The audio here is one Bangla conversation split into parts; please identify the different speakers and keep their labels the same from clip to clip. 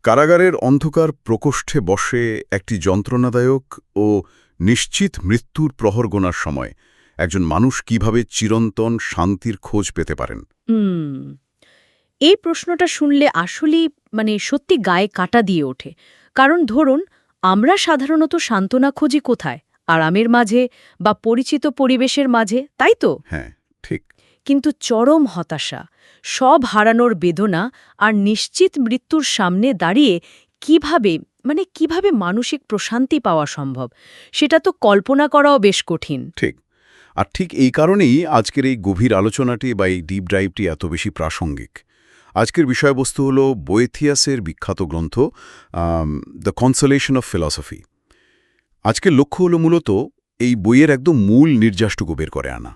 Speaker 1: কারাগারের অন্ধকার প্রকোষ্ঠে বসে একটি যন্ত্রণাদায়ক ও নিশ্চিত মৃত্যুর প্রহর গোনার সময় একজন মানুষ কিভাবে চিরন্তন শান্তির খোঁজ পেতে পারেন?
Speaker 2: হুম এই প্রশ্নটা শুনলে আসলেই সত্যি গায়ে কাঁটা দিয়ে ওঠে। কারণ ধরুন, আমরা সাধারণত সান্ত্বনা খুঁজি কোথায়? আরামের মাঝে বা পরিচিত পরিবেশের মাঝে, তাই তো?
Speaker 1: হ্যাঁ, ঠিক।
Speaker 2: কিন্তু চরম হতাশা, সব হারানোর বেদনা আর নিশ্চিত মৃত্যুর সামনে দাঁড়িয়ে কিভাবে মানসিক প্রশান্তি পাওয়া সম্ভব, সেটা তো কল্পনা করাও বেশ কঠিন।
Speaker 1: ঠিক। আর ঠিক এই কারণেই আজকের এই গভীর আলোচনাটি বা এই ডিপ ড্রাইভটি এত বেশি প্রাসঙ্গিক। আজকের বিষয়বস্তু হল বোয়েথিয়াসের বিখ্যাত গ্রন্থ দ্য কনসোলেশন অফ ফিলসফি। আজকের লক্ষ্য হল মূলত এই বইয়ের একদম মূল নির্যাসটুকু বের করে আনা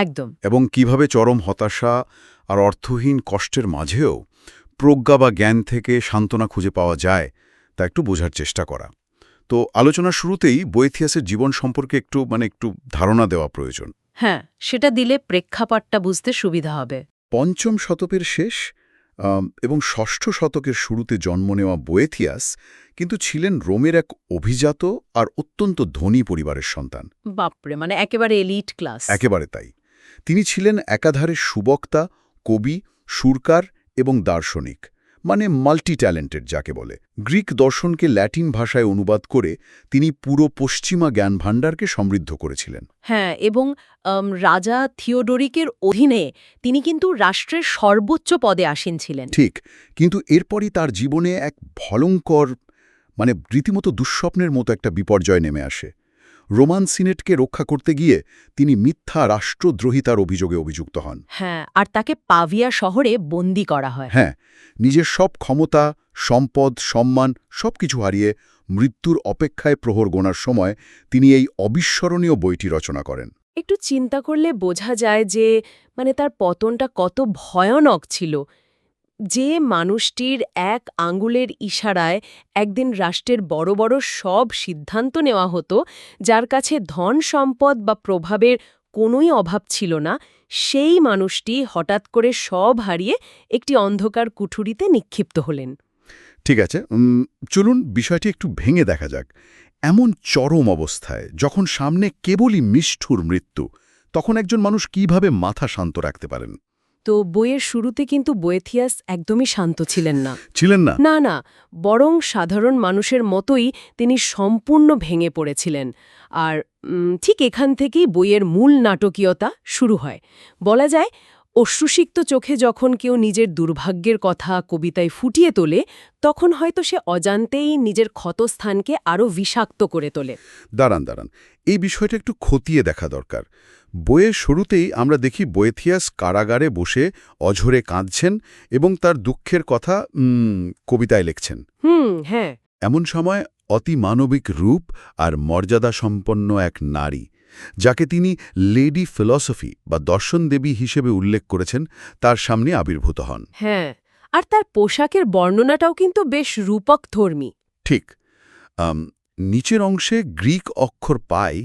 Speaker 2: একদম।
Speaker 1: এবং কিভাবে চরম হতাশা আর অর্থহীন কষ্টের মাঝেও প্রজ্ঞা বা জ্ঞান থেকে সান্ত্বনা খুঁজে পাওয়া যায় তা একটু বোঝার চেষ্টা করা। তো আলোচনার শুরুতেই বোয়েথিয়াসের জীবন সম্পর্কে একটু ধারণা দেওয়া প্রয়োজন।
Speaker 2: হ্যাঁ, সেটা দিলে প্রেক্ষাপটটা বুঝতে সুবিধা হবে।
Speaker 1: পঞ্চম শতকের শেষ এবং ষষ্ঠ শতকের শুরুতে জন্ম নেওয়া বোয়েথিয়াস কিন্তু ছিলেন রোমের এক অভিজাত আর অত্যন্ত ধনী পরিবারের সন্তান।
Speaker 2: বাপরে, একেবারে এলিট ক্লাস।
Speaker 1: একেবারে তাই। তিনি ছিলেন একাধারে সুবক্তা, কবি, সুরকার এবং দার্শনিক, মাল্টি ট্যালেন্টেড যাকে বলে। গ্রিক দর্শনকে ল্যাটিন ভাষায় অনুবাদ করে তিনি পুরো পশ্চিমা জ্ঞানভাণ্ডারকে সমৃদ্ধ করেছিলেন।
Speaker 2: হ্যাঁ, এবং রাজা থিওডোরিকের অধীনে তিনি কিন্তু রাষ্ট্রের সর্বোচ্চ পদে আসীন ছিলেন।
Speaker 1: ঠিক, কিন্তু এরপরই তার জীবনে এক ভয়ঙ্কর রীতিমতো দুঃস্বপ্নের মতো একটা বিপর্যয় নেমে আসে। রোমান সিনেটকে রক্ষা করতে গিয়ে তিনি মিথ্যা রাষ্ট্রদ্রোহিতার অভিযোগে অভিযুক্ত হন।
Speaker 2: হ্যাঁ, আর তাকে পাভিয়া শহরে বন্দী করা হয়।
Speaker 1: হ্যাঁ, নিজের সব ক্ষমতা, সম্পদ, সম্মান সবকিছু হারিয়ে মৃত্যুর অপেক্ষায় প্রহর গোনার সময় তিনি এই অবিস্মরণীয় বইটি রচনা করেন।
Speaker 2: একটু চিন্তা করলে বোঝা যায় যে তার পতনটা কত ভয়ানক ছিল। যে মানুষটির এক আঙ্গুলের ইশারায় একদিন রাষ্ট্রের বড় বড় সব সিদ্ধান্ত নেওয়া হতো, যার কাছে ধন সম্পদ বা প্রভাবের কোনোই অভাব ছিল না, সেই মানুষটি হঠাৎ করে সব হারিয়ে একটি অন্ধকার কুঠুরিতে নিক্ষিপ্ত হলেন।
Speaker 1: ঠিক আছে, চলুন বিষয়টি একটু ভেঙে দেখা যাক। এমন চরম অবস্থায় যখন সামনে কেবলই নিষ্ঠুর মৃত্যু, তখন একজন মানুষ কিভাবে মাথা শান্ত রাখতে পারেন?
Speaker 2: তো বইয়ের শুরুতে কিন্তু বোয়েথিয়াস একদমই শান্ত ছিলেন না।
Speaker 1: ছিলেন না?
Speaker 2: না না, বরং সাধারণ মানুষের মতোই তিনি সম্পূর্ণ ভেঙে পড়েছিলেন। আর ঠিক এখান থেকেই বইয়ের মূল নাটকীয়তা শুরু হয়। বলা যায়, অশ্রুসিক্ত চোখে যখন কেউ নিজের দুর্ভাগ্যের কথা কবিতায় ফুটিয়ে তোলে, তখন হয়তো সে অজান্তেই নিজের ক্ষতস্থানকে আরও বিষাক্ত করে তোলে।
Speaker 1: দাঁড়ান, এই বিষয়টা একটু খতিয়ে দেখা দরকার। বইয়ের শুরুতেই আমরা দেখি বোয়েথিয়াস কারাগারে বসে অঝরে কাঁদছেন এবং তার দুঃখের কথা কবিতায় লিখছেন।
Speaker 2: হ্যাঁ।
Speaker 1: এমন সময় অতিমানবিক রূপ আর মর্যাদা সম্পন্ন এক নারী, যাকে তিনি লেডি ফিলসফি বা দর্শন দেবী হিসেবে উল্লেখ করেছেন, তার সামনে আবির্ভূত হন।
Speaker 2: হ্যাঁ, আর তার পোশাকের বর্ণনাটাও কিন্তু বেশ রূপকধর্মী।
Speaker 1: ঠিক। নিচের অংশে গ্রিক অক্ষর পাই,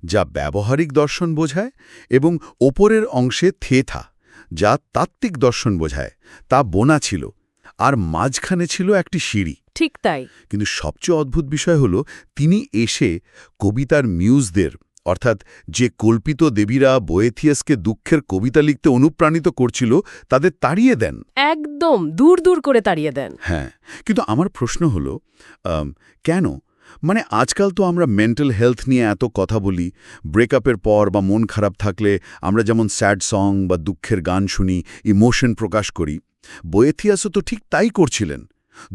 Speaker 1: যা ব্যবহারিক দর্শন বোঝায়, এবং ওপরের অংশে থেথা, যা তাত্ত্বিক দর্শন বোঝায়, তা বোনা ছিল, আর মাঝখানে ছিল একটি সিঁড়ি।
Speaker 2: ঠিক তাই।
Speaker 1: কিন্তু সবচেয়ে অদ্ভুত বিষয় হল, তিনি এসে কবিতার মিউজদের, অর্থাৎ যে কল্পিত দেবীরা বোয়েথিয়াসকে দুঃখের কবিতা লিখতে অনুপ্রাণিত করছিল, তাদের তাড়িয়ে দেন।
Speaker 2: একদম দূর দূর করে তাড়িয়ে দেন।
Speaker 1: হ্যাঁ, কিন্তু আমার প্রশ্ন হল, কেন? আজকাল তো আমরা মেন্টাল হেলথ নিয়ে এত কথা বলি। ব্রেকআপের পর বা মন খারাপ থাকলে আমরা যেমন স্যাড সং বা দুঃখের গান শুনি, ইমোশন প্রকাশ করি। বোয়েথিয়াসও তো ঠিক তাই করছিলেন।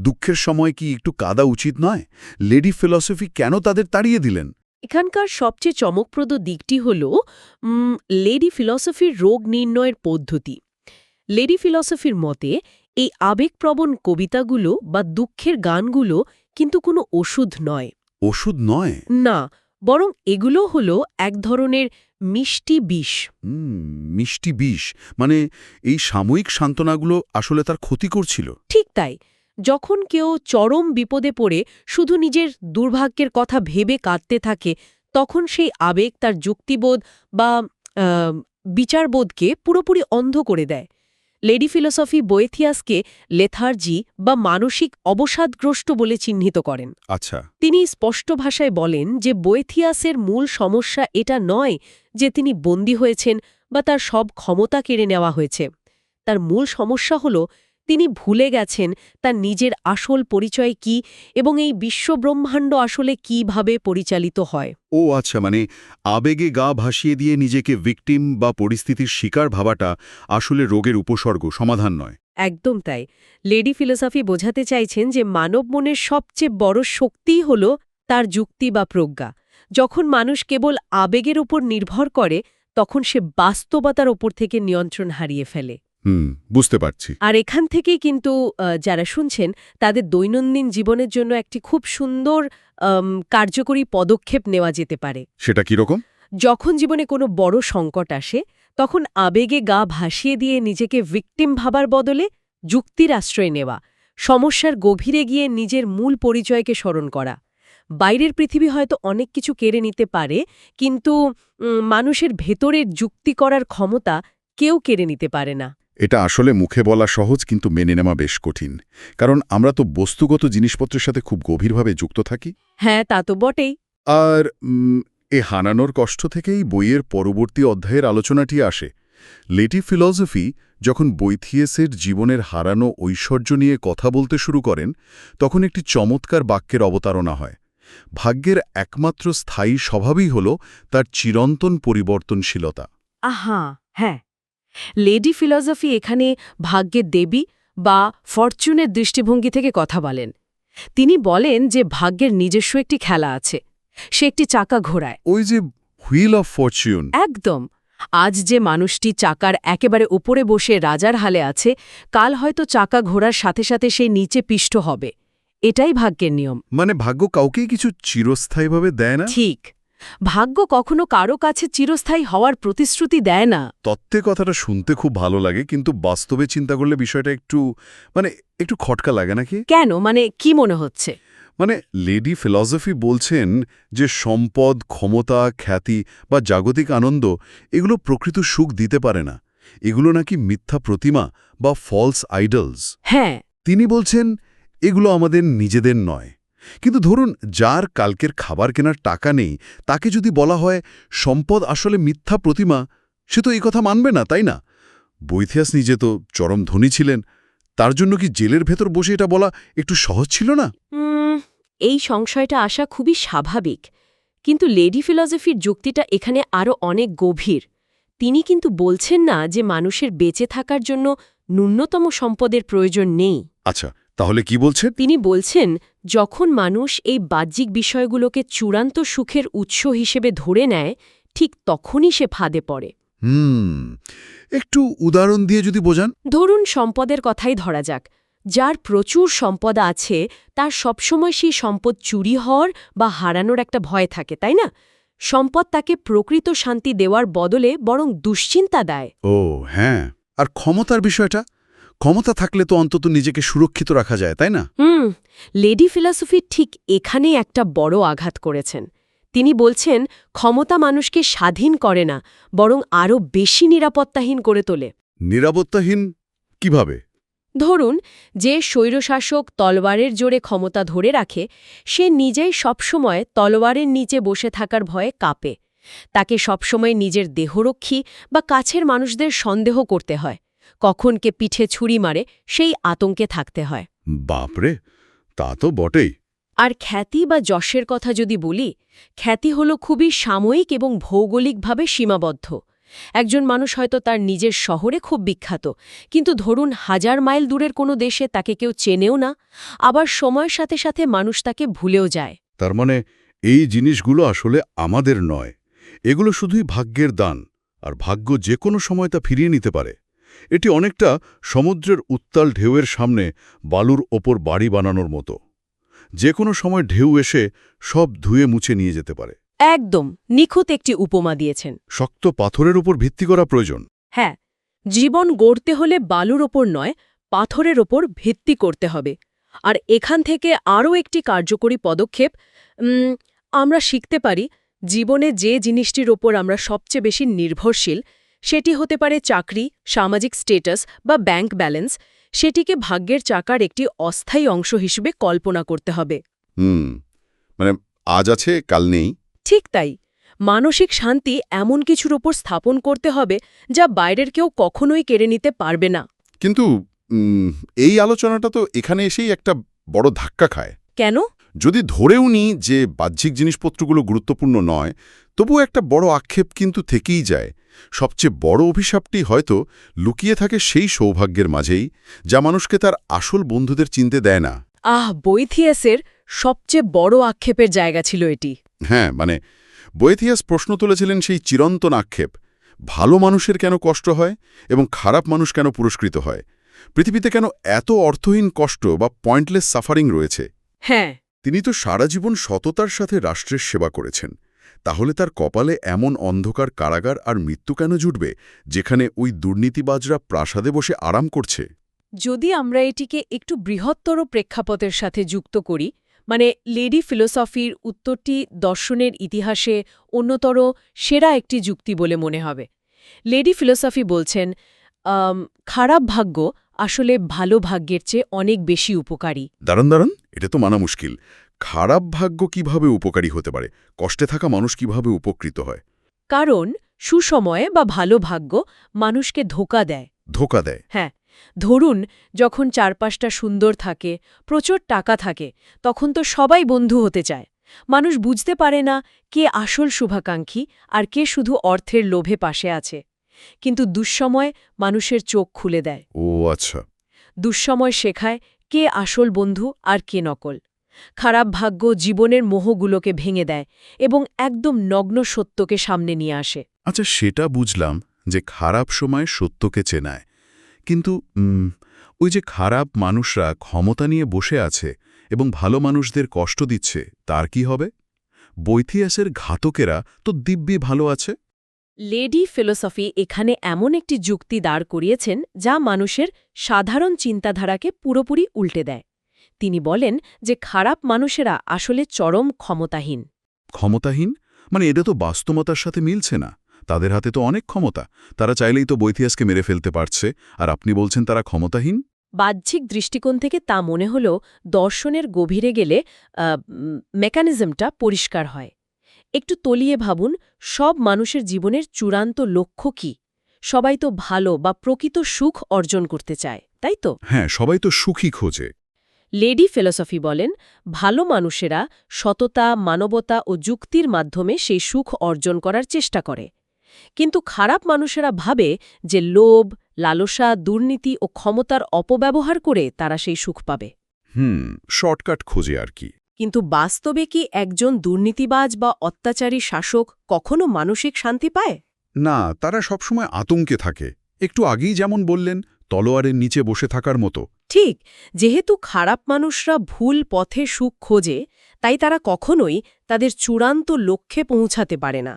Speaker 1: দুঃখের সময় কি একটু কাঁদা উচিত নয়? লেডি ফিলসফি কেন তাদের তাড়িয়ে দিলেন?
Speaker 2: এখানকার সবচেয়ে চমকপ্রদ দিকটি হল লেডি ফিলসফির রোগ নির্ণয়ের পদ্ধতি। লেডি ফিলসফির মতে এই আবেগপ্রবণ কবিতাগুলো বা দুঃখের গানগুলো কিন্তু কোনো ওষুধ নয়।
Speaker 1: ওষুধ নয়?
Speaker 2: না, বরং এগুলো হলো এক ধরনের মিষ্টি বিষ।
Speaker 1: মিষ্টি বিষ? এই সাময়িক সান্ত্বনাগুলো আসলে তার ক্ষতি করছিল?
Speaker 2: ঠিক তাই। যখন কেউ চরম বিপদে পড়ে শুধু নিজের দুর্ভাগ্যের কথা ভেবে কাঁদতে থাকে, তখন সেই আবেগ তার যুক্তিবোধ বা বিচারবোধকে পুরোপুরি অন্ধ করে দেয়। লেডি ফিলসফি বোয়েথিয়াসকে লেথার্জি বা মানসিক অবসাদগ্রস্ত বলে চিহ্নিত করেন।
Speaker 1: আচ্ছা।
Speaker 2: তিনি স্পষ্ট ভাষায় বলেন যে বোয়েথিয়াসের মূল সমস্যা এটা নয় যে তিনি বন্দী হয়েছেন বা তার সব ক্ষমতা কেড়ে নেওয়া হয়েছে। তার মূল সমস্যা হল তিনি ভুলে গেছেন তার নিজের আসল পরিচয় কি এবং এই বিশ্বব্রহ্মাণ্ড আসলে কিভাবে পরিচালিত হয়।
Speaker 1: ও আচ্ছা, মানে আবেগে গা ভাসিয়ে দিয়ে নিজেকে ভিকটিম বা পরিস্থিতির শিকার ভাবাটা আসলে রোগের উপসর্গ, সমাধান নয়।
Speaker 2: একদম তাই। লেডি ফিলসফি বোঝাতে চাইছেন যে মানব মনের সবচেয়ে বড় শক্তিই হল তার যুক্তি বা প্রজ্ঞা। যখন মানুষ কেবল আবেগের উপর নির্ভর করে তখন সে বাস্তবতার ওপর থেকে নিয়ন্ত্রণ হারিয়ে ফেলে।
Speaker 1: বুঝতে পারছি।
Speaker 2: আর এখান থেকেই কিন্তু যারা শুনছেন তাদের দৈনন্দিন জীবনের জন্য একটি খুব সুন্দর কার্যকরী পদক্ষেপ নেওয়া যেতে পারে।
Speaker 1: সেটা কিরকম?
Speaker 2: যখন জীবনে কোনো বড় সংকট আসে তখন আবেগে গা ভাসিয়ে দিয়ে নিজেকে ভিকটিম ভাবার বদলে যুক্তির আশ্রয় নেওয়া, সমস্যার গভীরে গিয়ে নিজের মূল পরিচয়কে স্মরণ করা। বাইরের পৃথিবী হয়তো অনেক কিছু কেড়ে নিতে পারে, কিন্তু মানুষের ভেতরের যুক্তি করার ক্ষমতা কেউ কেড়ে নিতে পারে না।
Speaker 1: এটা আসলে মুখে বলা সহজ, কিন্তু মেনে নেওয়া বেশ কঠিন। কারণ আমরা তো বস্তুগত জিনিসপত্রের সাথে খুব গভীরভাবে যুক্ত থাকি।
Speaker 2: হ্যাঁ, তা তো বটেই।
Speaker 1: আর এ হারানোর কষ্ট থেকেই বইয়ের পরবর্তী অধ্যায়ের আলোচনাটি আসে। লেডি ফিলসফি যখন বোয়েথিয়াসের জীবনের হারানো ঐশ্বর্য নিয়ে কথা বলতে শুরু করেন, তখন একটি চমৎকার বাক্যের অবতারণা হয়। ভাগ্যের একমাত্র স্থায়ী স্বভাবই হল তার চিরন্তন পরিবর্তনশীলতা।
Speaker 2: আহা, হ্যাঁ। লেডি ফিলসফি এখানে ভাগ্যের দেবী বা ফরচুনের দৃষ্টিভঙ্গি থেকে কথা বলেন। তিনি বলেন যে ভাগ্যের নিজস্ব একটি খেলা আছে, সে একটি চাকা ঘোরায়।
Speaker 1: ওই যে হুইল অফ ফরচুন।
Speaker 2: একদম। আজ যে মানুষটি চাকার একেবারে উপরে বসে রাজার হালে আছে, কাল হয়তো চাকা ঘোরার সাথে সাথে সেই নিচে পিষ্ট হবে। এটাই ভাগ্যের নিয়ম।
Speaker 1: মানে ভাগ্য কাউকেই কিছু চিরস্থায়ীভাবে দেয় না।
Speaker 2: ঠিক। ভাগ্য কখনো কারো কাছে চিরস্থায়ী হওয়ার প্রতিশ্রুতি দেয় না।
Speaker 1: তত্ত্বে কথাটা শুনতে খুব ভালো লাগে, কিন্তু বাস্তবে চিন্তা করলে বিষয়টা একটু খটকা লাগে নাকি?
Speaker 2: কেন? মানে কি মনে হচ্ছে?
Speaker 1: মানে লেডি ফিলসফি বলছেন যে সম্পদ, ক্ষমতা, খ্যাতি বা জাগতিক আনন্দ এগুলো প্রকৃত সুখ দিতে পারে না। এগুলো নাকি মিথ্যা প্রতিমা বা ফলস আইডলস।
Speaker 2: হ্যাঁ।
Speaker 1: তিনি বলছেন এগুলো আমাদের নিজেদের নয়। কিন্তু ধরুন, যার কালকের খাবার কেনার টাকা নেই, তাকে যদি বলা হয় সম্পদ আসলে মিথ্যা প্রতিমা, সে তো এই কথা মানবে না, তাই না? বোয়েথিয়াস নিজে তো চরম ধনী ছিলেন। তার জন্য কি জেলের ভেতর বসে এটা বলা একটু সহজ ছিল না?
Speaker 2: এই সংশয়টা আসা খুবই স্বাভাবিক, কিন্তু লেডি ফিলসফির যুক্তিটা এখানে আরও অনেক গভীর। তিনি কিন্তু বলছেন না যে মানুষের বেঁচে থাকার জন্য ন্যূনতম সম্পদের প্রয়োজন নেই।
Speaker 1: আচ্ছা, তাহলে কি বলছেন?
Speaker 2: তিনি বলছেন যখন মানুষ এই বাহ্যিক বিষয়গুলোকে চূড়ান্ত সুখের উৎস হিসেবে ধরে নেয়, ঠিক তখনই সে ফাঁদে পড়ে।
Speaker 1: একটু উদাহরণ দিয়ে যদি বোঝান।
Speaker 2: ধরুন, সম্পদের কথাই ধরা যাক। যার প্রচুর সম্পদ আছে তার সবসময় সেই সম্পদ চুরি হওয়ার বা হারানোর একটা ভয় থাকে, তাই না? সম্পদ তাকে প্রকৃত শান্তি দেওয়ার বদলে বরং দুশ্চিন্তা দেয়।
Speaker 1: ও হ্যাঁ। আর ক্ষমতার বিষয়টা? ক্ষমতা থাকলে তো অন্তত নিজেকে সুরক্ষিত রাখা যায়, তাই না?
Speaker 2: লেডি ফিলসফি ঠিক এখানেই একটা বড় আঘাত করেছেন। তিনি বলছেন ক্ষমতা মানুষকে স্বাধীন করে না, বরং আরও বেশি নিরাপত্তাহীন করে তোলে।
Speaker 1: নিরাপত্তাহীন কিভাবে?
Speaker 2: ধরুন, যে স্বৈরশাসক তলোয়ারের জোরে ক্ষমতা ধরে রাখে, সে নিজেই সবসময় তলোয়ারের নিচে বসে থাকার ভয়ে কাঁপে। তাকে সবসময় নিজের দেহরক্ষী বা কাছের মানুষদের সন্দেহ করতে হয়। কখন কে পিঠে ছুরি মারে সেই আতঙ্কে থাকতে হয়।
Speaker 1: বাপরে, তা তো বটেই।
Speaker 2: আর খ্যাতি বা যশের কথা যদি বলি, খ্যাতি হল খুবই সাময়িক এবং ভৌগোলিকভাবে সীমাবদ্ধ। একজন মানুষ হয়তো তার নিজের শহরে খুব বিখ্যাত, কিন্তু ধরুন 1000 মাইল দূরের কোনো দেশে তাকে কেউ চেনেও না। আবার সময়ের সাথে সাথে মানুষ তাকে ভুলেও যায়।
Speaker 1: তার মানে এই জিনিসগুলো আসলে আমাদের নয়, এগুলো শুধুই ভাগ্যের দান, আর ভাগ্য যে কোনো সময় তা ফিরিয়ে নিতে পারে। এটি অনেকটা সমুদ্রের উত্তাল ঢেউয়ের সামনে বালুর ওপর বাড়ি বানানোর মতো। যে কোনো সময় ঢেউ এসে সব ধুয়ে মুছে নিয়ে যেতে পারে।
Speaker 2: একদম নিখুঁত একটি উপমা দিয়েছেন।
Speaker 1: শক্ত পাথরের উপর ভিত্তি করা প্রয়োজন।
Speaker 2: হ্যাঁ, জীবন গড়তে হলে বালুর ওপর নয়, পাথরের ওপর ভিত্তি করতে হবে। আর এখান থেকে আরও একটি কার্যকরী পদক্ষেপ আমরা শিখতে পারি। জীবনে যে জিনিসটির ওপর আমরা সবচেয়ে বেশি নির্ভরশীল, সেটি হতে পারে চাকরি, সামাজিক স্ট্যাটাস বা ব্যাংক ব্যালেন্স। সেটিকে ভাগ্যের চাকার একটি অস্থায়ী অংশ হিসেবে কল্পনা করতে হবে।
Speaker 1: মানে আজ আছে কাল নেই।
Speaker 2: ঠিক তাই। মানসিক শান্তি এমন কিছুর ওপর স্থাপন করতে হবে যা বাইরের কেউ কখনোই কেড়ে নিতে পারবে না।
Speaker 1: কিন্তু এই আলোচনাটা তো এখানে এসেই একটা বড় ধাক্কা খায়।
Speaker 2: কেন?
Speaker 1: যদি ধরেও নিই যে বাহ্যিক জিনিসপত্রগুলো গুরুত্বপূর্ণ নয়, তবুও একটা বড় আক্ষেপ কিন্তু থেকেই যায়। সবচেয়ে বড় অভিশাপটি হয়তো লুকিয়ে থাকে সেই সৌভাগ্যের মাঝেই, যা মানুষকে তার আসল বন্ধুদের চিনতে দেয় না।
Speaker 2: বোয়েথিয়াসের সবচেয়ে বড় আক্ষেপের জায়গা ছিল এটি।
Speaker 1: হ্যাঁ, মানে বোয়েথিয়াস প্রশ্ন তুলেছিলেন সেই চিরন্তন আক্ষেপ, ভালো মানুষের কেন কষ্ট হয় এবং খারাপ মানুষ কেন পুরস্কৃত হয়? পৃথিবীতে কেন এত অর্থহীন কষ্ট বা পয়েন্টলেস সাফারিং রয়েছে?
Speaker 2: হ্যাঁ,
Speaker 1: তিনি তো সারা জীবন সততার সাথে রাষ্ট্রের সেবা করেছেন। তাহলে তার কপালে এমন অন্ধকার কারাগার আর মৃত্যু কেন জুটবে, যেখানে ওই দুর্নীতিবাজরা প্রাসাদে বসে আরাম করছে?
Speaker 2: যদি আমরা এটিকে একটু বৃহত্তর প্রেক্ষাপটের সাথে যুক্ত করি, মানে লেডি ফিলোসফির উত্তরটি দর্শনের ইতিহাসে অন্যতর সেরা একটি যুক্তি বলে মনে হবে। লেডি ফিলোসফি বলছেন, খারাপ ভাগ্য আসলে ভালো ভাগ্যের চেয়ে অনেক বেশি উপকারী।
Speaker 1: দাঁড়ান, এটা তো মানা মুশকিল। খারাপ ভাগ্য কিভাবে উপকারী হতে পারে? কষ্টে থাকা মানুষ কিভাবে উপকৃত হয়?
Speaker 2: কারণ সুসময়ে বা ভালো ভাগ্য মানুষকে ধোঁকা দেয়।
Speaker 1: ধোঁকা দেয়?
Speaker 2: হ্যাঁ, ধরুন যখন চারপাশটা সুন্দর থাকে, প্রচুর টাকা থাকে, তখন তো সবাই বন্ধু হতে চায়। মানুষ বুঝতে পারে না কে আসল শুভাকাঙ্ক্ষী আর কে শুধু অর্থের লোভে পাশে আছে। কিন্তু দুঃসময় মানুষের চোখ খুলে দেয়।
Speaker 1: ও আচ্ছা।
Speaker 2: দুঃসময় শেখায় কে আসল বন্ধু আর কে নকল। খারাপ ভাগ্য জীবনের মোহগুলোকে ভেঙে দেয় এবং একদম নগ্ন সত্যকে সামনে নিয়ে আসে।
Speaker 1: আচ্ছা, সেটা বুঝলাম যে খারাপ সময় সত্যকে চেনায়। কিন্তু ওই যে খারাপ মানুষরা ক্ষমতা নিয়ে বসে আছে এবং ভালো মানুষদের কষ্ট দিচ্ছে, তার কি হবে? বোয়েথিয়াসের ঘাতকেরা তো দিব্যি ভালো আছে।
Speaker 2: লেডি ফিলোসফি এখানে এমন একটি যুক্তি দাঁড় করিয়েছেন যা মানুষের সাধারণ চিন্তাধারাকে পুরোপুরি উল্টে দেয়। তিনি বলেন যে খারাপ মানুষেরা আসলে চরম ক্ষমতাহীন।
Speaker 1: ক্ষমতাহীন? মানে এটা তো বাস্তবতার সাথে মিলছে না। তাদের হাতে তো অনেক ক্ষমতা, তারা চাইলেই তো বোয়েথিয়াসকে মেরে ফেলতে পারছে, আর আপনি বলছেন তারা ক্ষমতাহীন?
Speaker 2: বাহ্যিক দৃষ্টিকোণ থেকে তা মনে হলেও দর্শনের গভীরে গেলে মেকানিজমটা পরিষ্কার হয়। একটু তলিয়ে ভাবুন, সব মানুষের জীবনের চূড়ান্ত লক্ষ্য কি? সবাই তো ভালো বা প্রকৃত সুখ অর্জন করতে চায়, তাই তো?
Speaker 1: হ্যাঁ, সবাই তো সুখী খোঁজে।
Speaker 2: লেডি ফিলোসফি বলেন, ভালো মানুষেরা সততা, মানবতা ও যুক্তির মাধ্যমে সেই সুখ অর্জন করার চেষ্টা করে। কিন্তু খারাপ মানুষেরা ভাবে যে লোভ, লালসা, দুর্নীতি ও ক্ষমতার অপব্যবহার করে তারা সেই সুখ পাবে।
Speaker 1: শর্টকাট খোঁজে আর কি।
Speaker 2: কিন্তু বাস্তবে কি একজন দুর্নীতিবাজ বা অত্যাচারী শাসক কখনো মানসিক শান্তি পায়?
Speaker 1: না, তারা সবসময় আতঙ্কে থাকে। একটু আগেই যেমন বললেন, তলোয়ারের নিচে বসে থাকার মতো।
Speaker 2: ঠিক, যেহেতু খারাপ মানুষরা ভুল পথে সুখ খোঁজে, তাই তারা কখনোই তাদের চূড়ান্ত লক্ষ্যে পৌঁছাতে পারে না।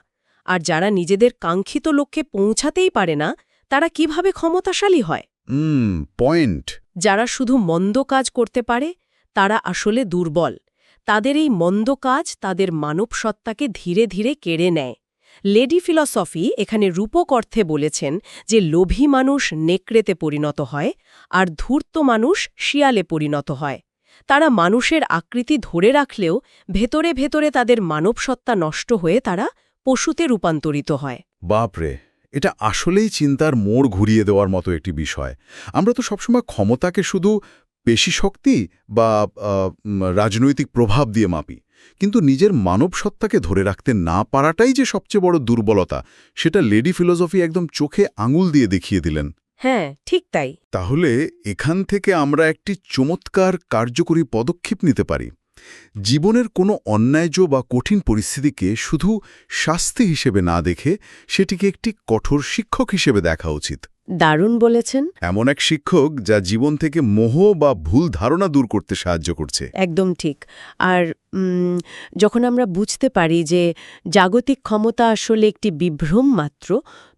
Speaker 2: আর যারা নিজেদের কাঙ্ক্ষিত লক্ষ্যে পৌঁছাতেই পারে না, তারা কিভাবে ক্ষমতাশালী হয়?
Speaker 1: পয়েন্ট।
Speaker 2: যারা শুধু মন্দ কাজ করতে পারে, তারা আসলে দুর্বল। তাদের এই মন্দ কাজ তাদের মানব সত্তাকে ধীরে ধীরে কেড়ে নেয়। লেডি ফিলসফি এখানে রূপক অর্থে বলেছেন যে লোভী মানুষ নেকড়েতে পরিণত হয় আর ধূর্ত মানুষ শিয়ালে পরিণত হয়। তারা মানুষের আকৃতি ধরে রাখলেও ভেতরে ভেতরে তাদের মানবসত্তা নষ্ট হয়ে তারা পশুতে রূপান্তরিত হয়।
Speaker 1: বাপরে, এটা আসলেই চিন্তার মোড় ঘুরিয়ে দেওয়ার মতো একটি বিষয়। আমরা তো সবসময় ক্ষমতাকে শুধু পেশি শক্তি বা রাজনৈতিক প্রভাব দিয়ে মাপি, কিন্তু নিজের মানব সত্তাকে ধরে রাখতে না পারাটাই যে সবচেয়ে বড় দুর্বলতা, সেটা লেডি ফিলোসফি একদম চোখে আঙুল দিয়ে দেখিয়ে দিলেন।
Speaker 2: হ্যাঁ, ঠিক তাই।
Speaker 1: তাহলে এখান থেকে আমরা একটি চমৎকার কার্যকরী পদক্ষেপ নিতে পারি। জীবনের কোনো অন্যায্য বা কঠিন পরিস্থিতিকে শুধু শাস্তি হিসেবে না দেখে সেটিকে একটি কঠোর শিক্ষক হিসেবে দেখা উচিত।
Speaker 2: দারুণ বলেছেন।
Speaker 1: এমন এক শিক্ষক যা জীবন থেকে মোহ বা ভুল ধারণা দূর করতে সাহায্য করছে।
Speaker 2: একদম ঠিক। আর যখন আমরা বুঝতে পারি যে জাগতিক ক্ষমতা আসলে একটি বিভ্রম মাত্র,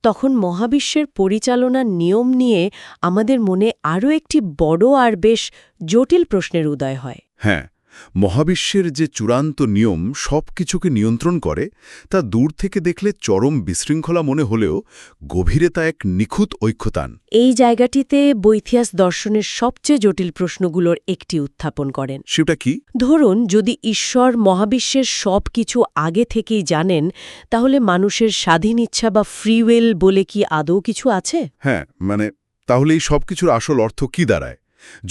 Speaker 2: তখন মহাবিশ্বের পরিচালনার নিয়ম নিয়ে আমাদের মনে আরও একটি বড় আর বেশ জটিল প্রশ্নের উদয় হয়।
Speaker 1: হ্যাঁ, মহাবিশ্বের যে চূড়ান্ত নিয়ম সব কিছুকে নিয়ন্ত্রণ করে তা দূর থেকে দেখলে চরম বিশৃঙ্খলা মনে হলেও গভীরে তা এক নিখুঁত ঐক্যতান।
Speaker 2: এই জায়গাটিতে বৈথিয়াস দর্শনের সবচেয়ে জটিল প্রশ্নগুলোর একটি উত্থাপন করেন।
Speaker 1: সেটা কি?
Speaker 2: ধরুন, যদি ঈশ্বর মহাবিশ্বের সব কিছু আগে থেকেই জানেন, তাহলে মানুষের স্বাধীন ইচ্ছা বা ফ্রি উইল বলে কি আদৌ কিছু আছে?
Speaker 1: হ্যাঁ, তাহলে এই সব কিছুর আসল অর্থ কি দাঁড়ায়?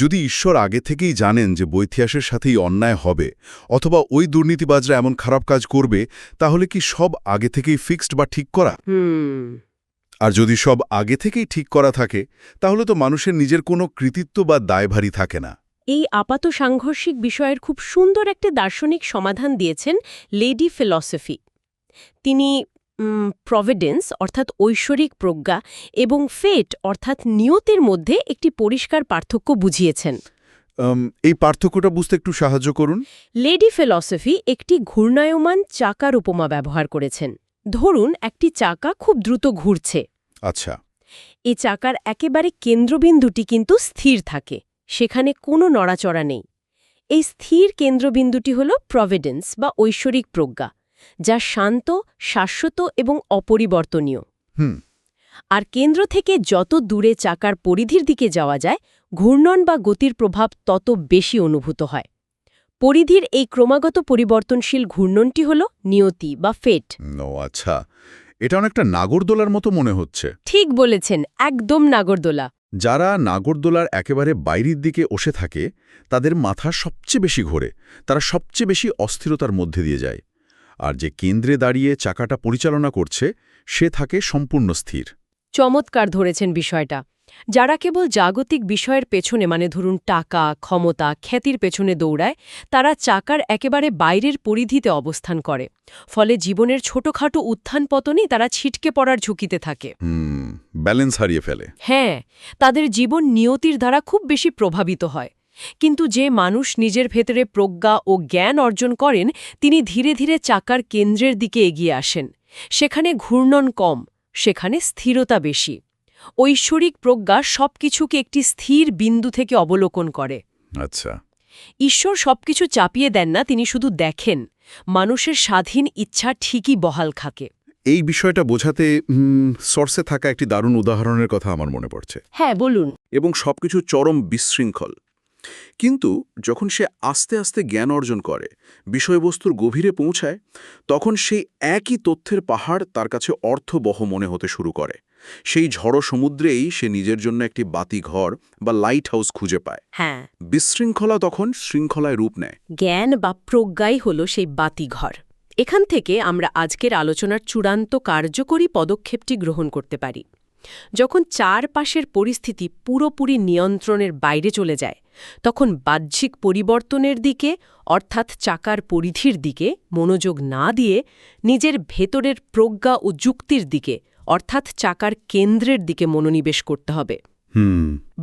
Speaker 1: যদি ঈশ্বর আগে থেকেই জানেন যে বৈথিয়াসের সাথেই অন্যায় হবে অথবা ওই দুর্নীতিবাজরা এমন খারাপ কাজ করবে, তাহলে কি সব আগে থেকেই ফিক্সড বা ঠিক করা? আর যদি সব আগে থেকেই ঠিক করা থাকে, তাহলে তো মানুষের নিজের কোনো কৃতিত্ব বা দায়ভারী থাকে না।
Speaker 2: এই আপাত সাংঘর্ষিক বিষয়ের খুব সুন্দর একটা দার্শনিক সমাধান দিয়েছেন লেডি ফিলসফি। তিনি প্রভিডেন্স অর্থাৎ ঐশ্বরিক প্রজ্ঞা এবং ফেট অর্থাৎ নিয়তির মধ্যে একটি পরিষ্কার পার্থক্য বুঝিয়েছেন।
Speaker 1: এই পার্থক্যটা বুঝতে একটু সাহায্য করুন।
Speaker 2: লেডি ফিলসফি একটি ঘূর্ণায়মান চাকার উপমা ব্যবহার করেছেন। ধরুন, একটি চাকা খুব দ্রুত ঘুরছে।
Speaker 1: আচ্ছা।
Speaker 2: এই চাকার একেবারে কেন্দ্রবিন্দুটি কিন্তু স্থির থাকে, সেখানে কোনো নড়াচড়া নেই। এই স্থির কেন্দ্রবিন্দুটি হল প্রভিডেন্স বা ঐশ্বরিক প্রজ্ঞা, যা শান্ত, শাশ্বত এবং অপরিবর্তনীয়। আর কেন্দ্র থেকে যত দূরে চাকার পরিধির দিকে যাওয়া যায়, ঘূর্ণন বা গতির প্রভাব তত বেশি অনুভূত হয়। পরিধির এই ক্রমাগত পরিবর্তনশীল ঘূর্ণনটি হল নিয়তি বা ফেট।
Speaker 1: আচ্ছা, এটা অনেকটা নাগরদোলার মতো মনে হচ্ছে।
Speaker 2: ঠিক বলেছেন, একদম নাগরদোলা।
Speaker 1: যারা নাগরদোলার একেবারে বাইরের দিকে বসে থাকে, তাদের মাথা সবচেয়ে বেশি ঘোরে, তারা সবচেয়ে বেশি অস্থিরতার মধ্যে দিয়ে যায়। আর যে কেন্দ্রে দাঁড়িয়ে চাকাটা পরিচালনা করছে, সে থাকে সম্পূর্ণ স্থির।
Speaker 2: চমৎকার ধরেছেন বিষয়টা। যারা কেবল জাগতিক বিষয়ের পেছনে, ধরুন টাকা, ক্ষমতা, খ্যাতির পেছনে দৌড়ায়, তারা চাকার একেবারে বাইরের পরিধিতে অবস্থান করে। ফলে জীবনের ছোটখাটো উত্থান পতনই তারা ছিটকে পড়ার ঝুঁকিতে থাকে।
Speaker 1: ব্যালেন্স হারিয়ে ফেলে।
Speaker 2: হ্যাঁ, তাদের জীবন নিয়তির দ্বারা খুব বেশি প্রভাবিত হয়। কিন্তু যে মানুষ নিজের ভেতরে প্রজ্ঞা ও জ্ঞান অর্জন করেন, তিনি ধীরে ধীরে চাকার কেন্দ্রের দিকে এগিয়ে আসেন। সেখানে ঘূর্ণন কম, সেখানে স্থিরতা বেশি। ঐশ্বরিক প্রজ্ঞা সবকিছুকে একটি স্থির বিন্দু থেকে অবলোকন করে।
Speaker 1: আচ্ছা।
Speaker 2: ঈশ্বর সবকিছু চাপিয়ে দেন না, তিনি শুধু দেখেন মানুষের স্বাধীন ইচ্ছা ঠিকই বহাল থাকে।
Speaker 1: এই বিষয়টা বোঝাতে সোর্সে থাকা একটি দারুণ উদাহরণের কথা আমার মনে পড়ছে।
Speaker 2: হ্যাঁ, বলুন।
Speaker 3: এবং সবকিছু চরম বিশৃঙ্খল, কিন্তু যখন সে আস্তে আস্তে জ্ঞান অর্জন করে, বিষয়বস্তুর গভীরে পৌঁছায়, তখন সেই একই তথ্যের পাহাড় তার কাছে অর্থবহ মনে হতে শুরু করে। সেই ঝড়ো সমুদ্রেই সে নিজের জন্য একটি বাতিঘর বা লাইট হাউস খুঁজে পায়।
Speaker 2: হ্যাঁ,
Speaker 3: বিশৃঙ্খলা তখন শৃঙ্খলায় রূপ নেয়।
Speaker 2: জ্ঞান বা প্রজ্ঞাই হল সেই বাতিঘর। এখান থেকে আমরা আজকের আলোচনার চূড়ান্ত কার্যকরী পদক্ষেপটি গ্রহণ করতে পারি। যখন চারপাশের পরিস্থিতি পুরোপুরি নিয়ন্ত্রণের বাইরে চলে যায়, তখন বাহ্যিক পরিবর্তনের দিকে অর্থাৎ চাকার পরিধির দিকে মনোযোগ না দিয়ে নিজের ভেতরের প্রজ্ঞা ও যুক্তির দিকে অর্থাৎ চাকার কেন্দ্রের দিকে মনোনিবেশ করতে হবে।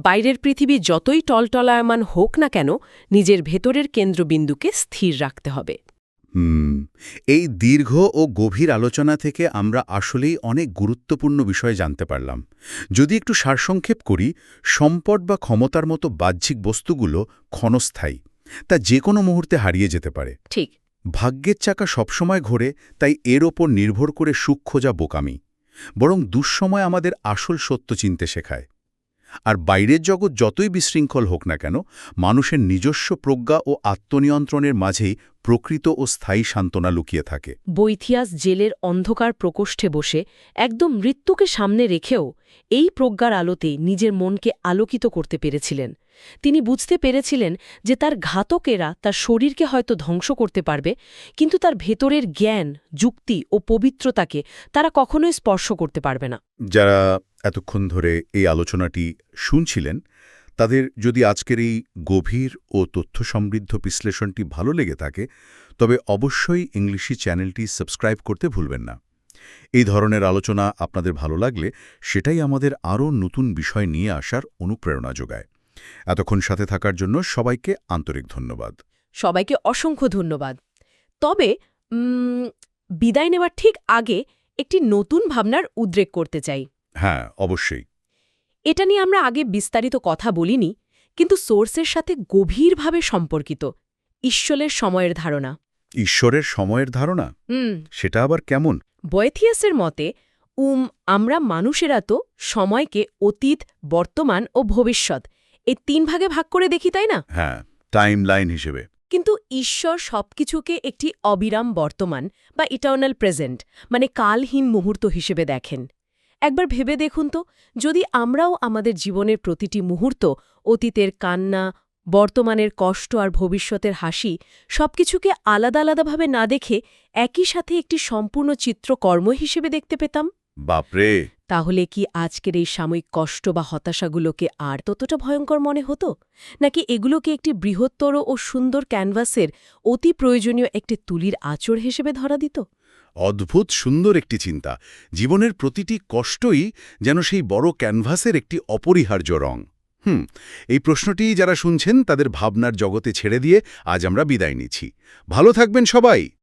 Speaker 2: বাইরের পৃথিবী যতই টলটলায়মান হোক না কেন, নিজের ভেতরের কেন্দ্রবিন্দুকে স্থির রাখতে হবে।
Speaker 1: এই দীর্ঘ ও গভীর আলোচনা থেকে আমরা আসলেই অনেক গুরুত্বপূর্ণ বিষয় জানতে পারলাম। যদি একটু সারসংক্ষেপ করি, সম্পদ বা ক্ষমতার মতো বাহ্যিক বস্তুগুলো ক্ষণস্থায়ী, তা যে কোনো মুহূর্তে হারিয়ে যেতে পারে।
Speaker 2: ঠিক।
Speaker 1: ভাগ্যের চাকা সবসময় ঘোরে, তাই এর ওপর নির্ভর করে সুখ খোঁজা বোকামি, বরং দুঃসময় আমাদের আসল সত্য চিনতে শেখায়। আর বাইরের জগৎ যতই বিশৃঙ্খল হোক না কেন, মানুষের নিজস্ব প্রজ্ঞা ও আত্মনিয়ন্ত্রণের মাঝেই প্রকৃত ও স্থায়ী সান্ত্বনা লুকিয়ে থাকে।
Speaker 2: বৈথিয়াস জেলের অন্ধকার প্রকোষ্ঠে বসে একদম মৃত্যুকে সামনে রেখেও এই প্রজ্ঞার আলোতে নিজের মনকে আলোকিত করতে পেরেছিলেন। তিনি বুঝতে পেরেছিলেন যে তার ঘাতকেরা তার শরীরকে হয়তো ধ্বংস করতে পারবে, কিন্তু তার ভেতরের জ্ঞান, যুক্তি ও পবিত্রতাকে তারা কখনোই স্পর্শ করতে পারবে না।
Speaker 1: যারা এতক্ষণ ধরে এই আলোচনাটি শুনছিলেন, তাদের যদি আজকের এই গভীর ও তথ্য সমৃদ্ধ বিশ্লেষণটি ভালো লেগে থাকে, তবে অবশ্যই ইংলিশি চ্যানেলটি সাবস্ক্রাইব করতে ভুলবেন না। এই ধরনের আলোচনা আপনাদের ভালো লাগলে সেটাই আমাদের আরও নতুন বিষয় নিয়ে আসার অনুপ্রেরণা যোগায়। এতক্ষণ সাথে থাকার জন্য সবাইকে আন্তরিক ধন্যবাদ।
Speaker 2: সবাইকে অসংখ্য ধন্যবাদ। তবে বিদায় নেওয়ার ঠিক আগে একটি নতুন ভাবনার উদ্রেক করতে চাই।
Speaker 1: হ্যাঁ, অবশ্যই।
Speaker 2: এটা নিয়ে আমরা আগে বিস্তারিত কথা বলিনি, কিন্তু সোর্সের সাথে গভীরভাবে সম্পর্কিত। ঈশ্বরের সময়ের ধারণা।
Speaker 1: ঈশ্বরের সময়ের ধারণা সেটা আবার কেমন?
Speaker 2: বয়েথিয়াসের মতে আমরা মানুষেরা তো সময়কে অতীত, বর্তমান ও ভবিষ্যৎ এই 3 ভাগে ভাগ করে দেখি, তাই না?
Speaker 1: হ্যাঁ, টাইম লাইন হিসেবে।
Speaker 2: কিন্তু ঈশ্বর সবকিছুকে একটি অবিরাম বর্তমান বা ইটার্নাল প্রেজেন্ট মানে কালহীন মুহূর্ত হিসেবে দেখেন। একবার ভেবে দেখুন তো, যদি আমরাও আমাদের জীবনের প্রতিটি মুহূর্ত, অতীতের কান্না, বর্তমানের কষ্ট আর ভবিষ্যতের হাসি সবকিছুকে আলাদা আলাদাভাবে না দেখে একই সাথে একটি সম্পূর্ণ চিত্রকর্ম হিসেবে দেখতে পেতাম,
Speaker 1: বাপরে!
Speaker 2: তাহলে কি আজকের এই সাময়িক কষ্ট বা হতাশাগুলোকে আর ততটা ভয়ঙ্কর মনে হতো, নাকি এগুলোকে একটি বৃহত্তর ও সুন্দর ক্যানভাসের অতি প্রয়োজনীয় একটি তুলির আঁচড় হিসেবে ধরা দিত?
Speaker 1: অদ্ভুত সুন্দর একটি চিন্তা। জীবনের প্রতিটি কষ্টই যেন সেই বড় ক্যানভাসের একটি অপরিহার্য রং। এই প্রশ্নটি যারা শুনছেন তাদের ভাবনার জগতে ছেড়ে দিয়ে আজ আমরা বিদায় নিচ্ছি। ভালো থাকবেন সবাই।